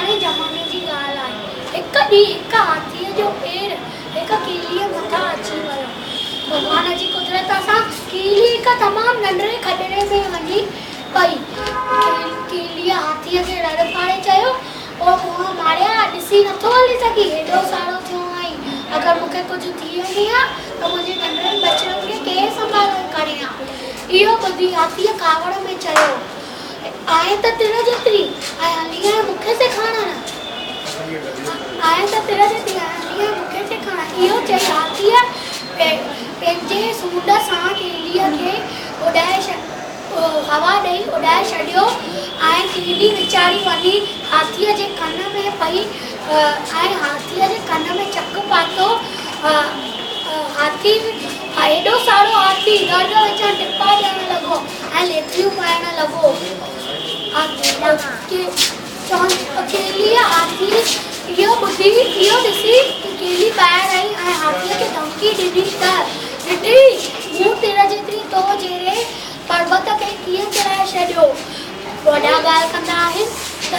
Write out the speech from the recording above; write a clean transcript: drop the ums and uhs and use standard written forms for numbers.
पुराने ज़माने जी ॻाल्हि आहे। हिकु ॾींहुं हिकु हाथीअ जो पेर हिकु कीलीअ मथां अची वियो। भॻवान जी कुदरत सां कीली हिकु तमामु नंढड़े खॾड़े में वञी पई। कीलीअ हाथीअ खे रड़ पाड़े चयो, "ओ मुंहुं मारिया, ॾिसी नथो हली सघी, हेॾो सारो थियो आई। अगरि मूंखे कुझु थी वञे हा त मुंहिंजे नंढड़नि बचड़नि खे केरु संभाले करे हा?" इहो ॿुधी हाथीअ कावड़ में चयो, "आहे त तिर जेतिरी, ऐं हली आहे मूंखे सेखारण। आहे त तिर जेतिरी, हली आहे मूंखे सेखारण।" इहो चई हाथीअ पंहिंजे सूंड सां कीलीअ खे हवा ॾेई उॾाए छॾियो ऐं कीली वीचारी वञी हाथीअ जे कन में पई ऐं हाथीअ जे कन में चक पातो। हाथी हेॾो सारो हाथी गर्द विच टिपा ॾियण लॻो ऐं लेथियूं पाइण लॻो। कीलीअ हाथी इहो ॾिसी कीली ॿाहिरि आई ऐं हाथीअ खे धमकी ॾिनी त, "ॾिठी, मूं तिर जेतिरी तो जहिड़े पर्वत खे कीअं किराए छॾियो।" वॾा ॻाल्हि कंदा आहिनि त